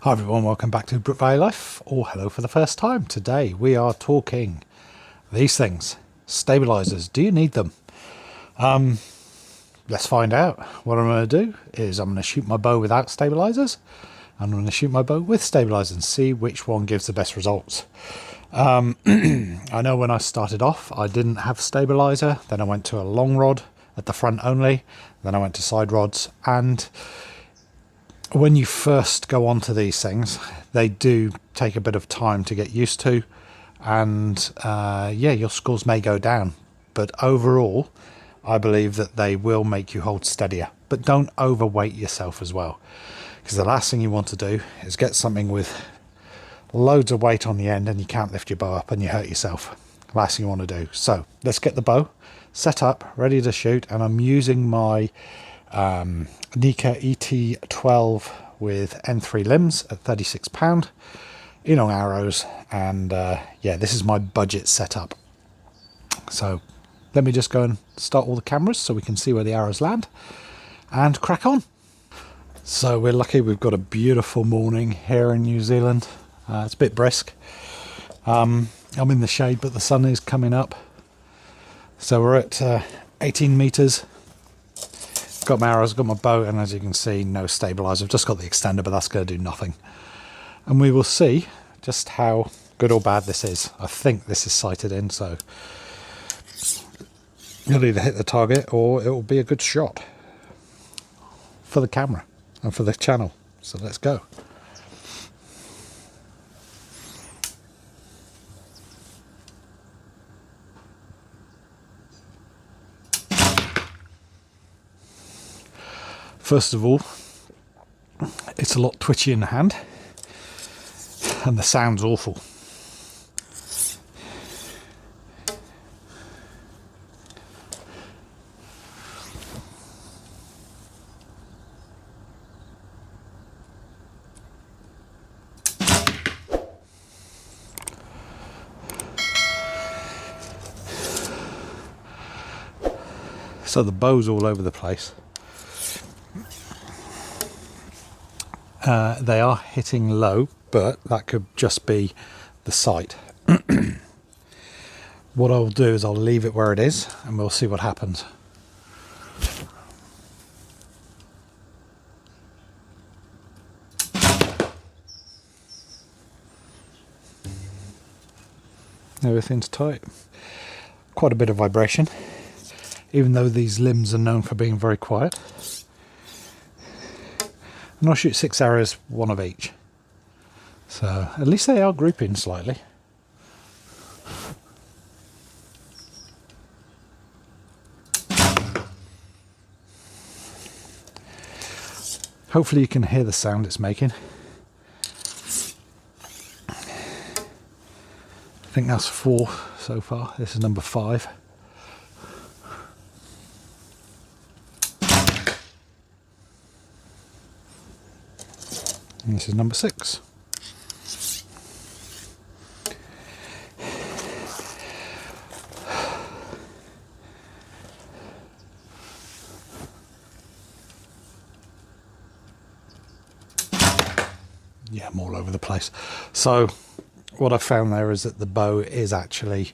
Hi everyone, welcome back to Brook Valley Life, or hello for the first time. Today we are talking these things. Stabilizers, do you need them? Let's find out. What I'm going to do is I'm going to shoot my bow without stabilizers. I'm going to shoot my bow with stabilizers and see which one gives the best results. I know when I started off I didn't have stabilizer, then I went to a long rod at the front only, then I went to side rods, and when you first go onto these things, they do take a bit of time to get used to, and yeah, your scores may go down, but overall I believe that they will make you hold steadier. But don't overweight yourself as well, because the last thing you want to do is get something with loads of weight on the end and you can't lift your bow up and you hurt yourself. Last thing you want to do. So let's get the bow set up, ready to shoot, and I'm using my Nika ET12 with N3 limbs at £36, Elong arrows, and yeah, this is my budget setup. So let me just go and start all the cameras so we can see where the arrows land and crack on. So we're lucky, we've got a beautiful morning here in New Zealand. It's a bit brisk. I'm in the shade, but the sun is coming up. So we're at 18 meters. Got my arrows, got my bow, and as you can see, no stabilizer. I've just got the extender, but that's going to do nothing. And we will see just how good or bad this is. I think this is sighted in, so you'll either hit the target or it will be a good shot for the camera and for the channel. So let's go. First of all, it's a lot twitchy in the hand and the sound's awful. So the bow's all over the place. They are hitting low, but that could just be the sight. What I'll do is I'll leave it where it is and we'll see what happens. Everything's tight. Quite a bit of vibration, even though these limbs are known for being very quiet. And I'll shoot 6 arrows, one of each. So at least they are grouping slightly. Hopefully you can hear the sound it's making. I think that's 4 so far. This is number 5. And this is number 6. Yeah, I'm all over the place. So what I found there is that the bow is actually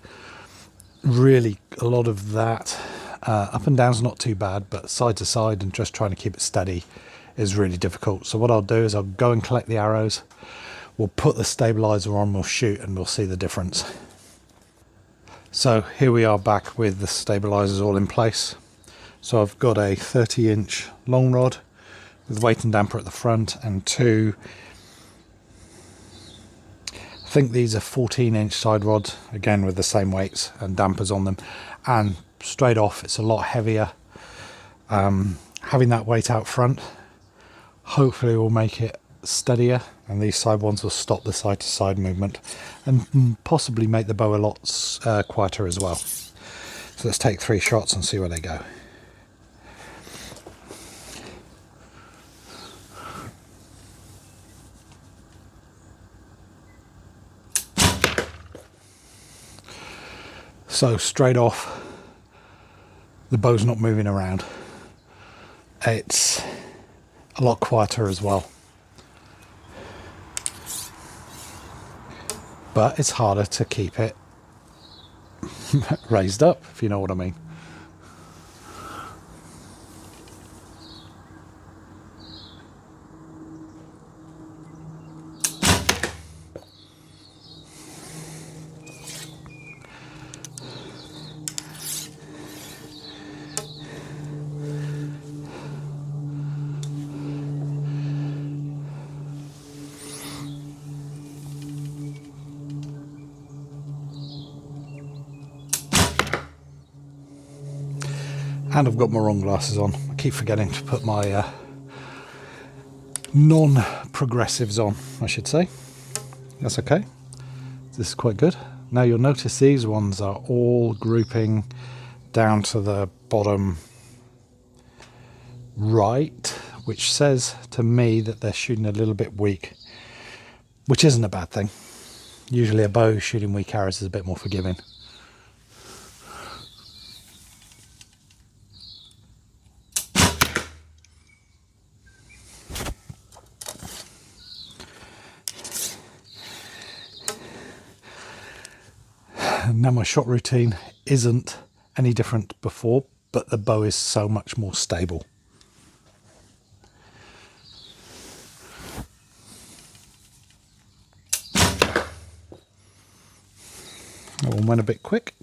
really a lot of that. Up and down's not too bad, but side to side and just trying to keep it steady is really difficult. So what I'll do is I'll go and collect the arrows, we'll put the stabilizer on, we'll shoot, and we'll see the difference. So here we are back with the stabilizers all in place. So I've got a 30-inch long rod with weight and damper at the front, and 2, I think these are 14-inch side rods, again with the same weights and dampers on them, and straight off it's a lot heavier. Having that weight out front hopefully will make it steadier, and these side ones will stop the side to side movement and possibly make the bow a lot quieter as well. So let's take 3 shots and see where they go. So straight off, the bow's not moving around. It's a lot quieter as well. but it's harder to keep it raised up, if you know what I mean. And I've got my wrong glasses on. I keep forgetting to put my non-progressives on, I should say. That's okay. This is quite good. Now you'll notice these ones are all grouping down to the bottom right, which says to me that they're shooting a little bit weak, which isn't a bad thing. Usually a bow shooting weak arrows is a bit more forgiving. Now my shot routine isn't any different before, but the bow is so much more stable. That one went a bit quick.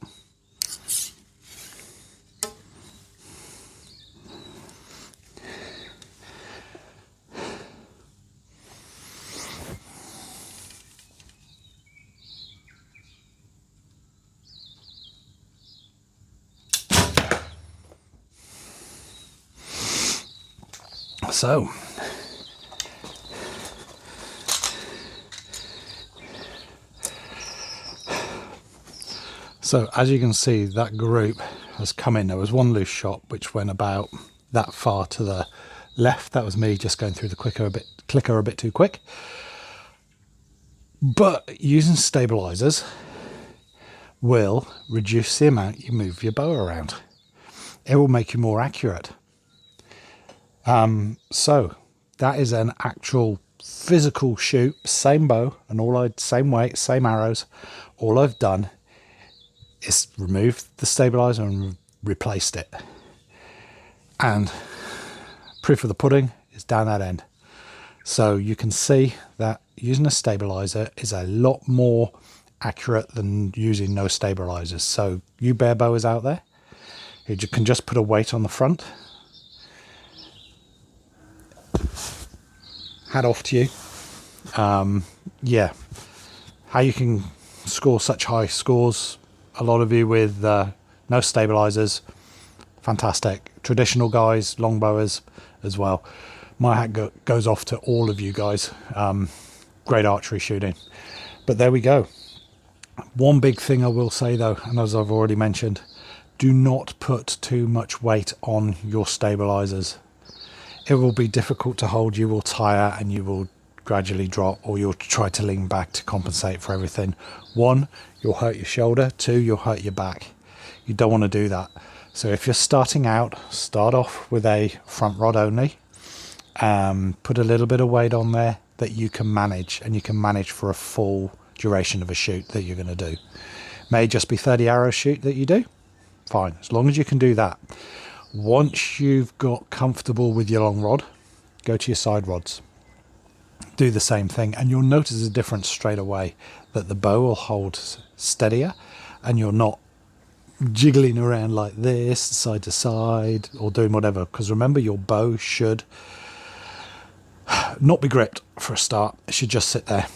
So as you can see, that group has come in. There was one loose shot which went about that far to the left. That was me just going through the clicker a bit too quick. But using stabilizers will reduce the amount you move your bow around. It will make you more accurate. So that is an actual physical shoot, same bow and same weight, same arrows. All I've done is removed the stabilizer and replaced it. And proof of the pudding is down that end. So you can see that using a stabilizer is a lot more accurate than using no stabilizers. So you bare bowers out there, you can just put a weight on the front. Hat off to you. Yeah, how you can score such high scores, a lot of you with no stabilizers, fantastic. Traditional guys, longbowers as well. My hat goes off to all of you guys. Great archery shooting. But there we go. One big thing I will say though, and as I've already mentioned, do not put too much weight on your stabilizers. It will be difficult to hold. You will tire and you will gradually drop, or you'll try to lean back to compensate for everything. One, you'll hurt your shoulder. Two, you'll hurt your back. You don't want to do that. So if you're starting out, start off with a front rod only. Put a little bit of weight on there that you can manage, and you can manage for a full duration of a shoot that you're going to do. May just be 30 arrow shoot that you do. Fine, as long as you can do that. Once you've got comfortable with your long rod, go to your side rods. Do the same thing, and you'll notice a difference straight away, that the bow will hold steadier and you're not jiggling around like this side to side or doing whatever, because remember, your bow should not be gripped for a start. It should just sit there,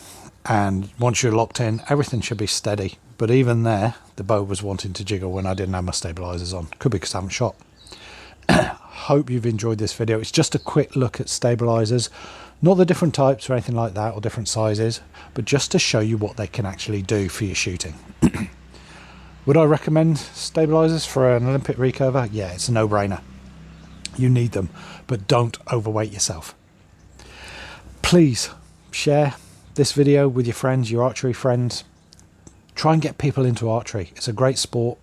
and once you're locked in, everything should be steady. But even there, the bow was wanting to jiggle when I didn't have my stabilizers on. Could be because I haven't shot. Hope you've enjoyed this video. It's just a quick look at stabilizers, not the different types or anything like that, or different sizes, but just to show you what they can actually do for your shooting. Would I recommend stabilizers for an Olympic recurver? Yeah, it's a no-brainer. You need them, but don't overweight yourself. Please share this video with your friends, your archery friends. Try and get people into archery. It's a great sport.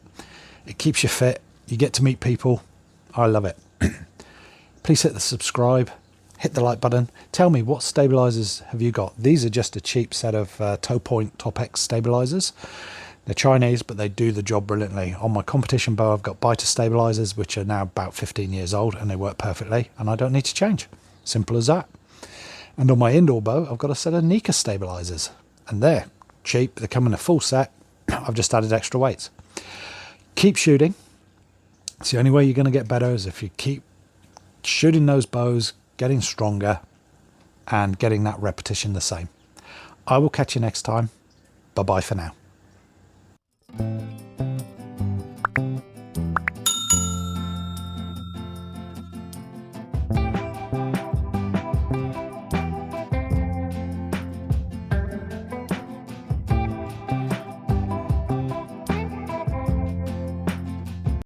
It keeps you fit. You get to meet people. I love it. Please hit the subscribe. hit the like button. Tell me, what stabilizers have you got? These are just a cheap set of Toe Point Top X stabilizers. They're Chinese, but they do the job brilliantly. On my competition bow, I've got biter stabilizers, which are now about 15 years old, and they work perfectly, and I don't need to change. Simple as that. And on my indoor bow, I've got a set of Nika stabilizers, and they're cheap. They come in a full set. I've just added extra weights. Keep shooting. It's the only way you're going to get better is if you keep shooting those bows, getting stronger, and getting that repetition the same. I will catch you next time. Bye-bye for now.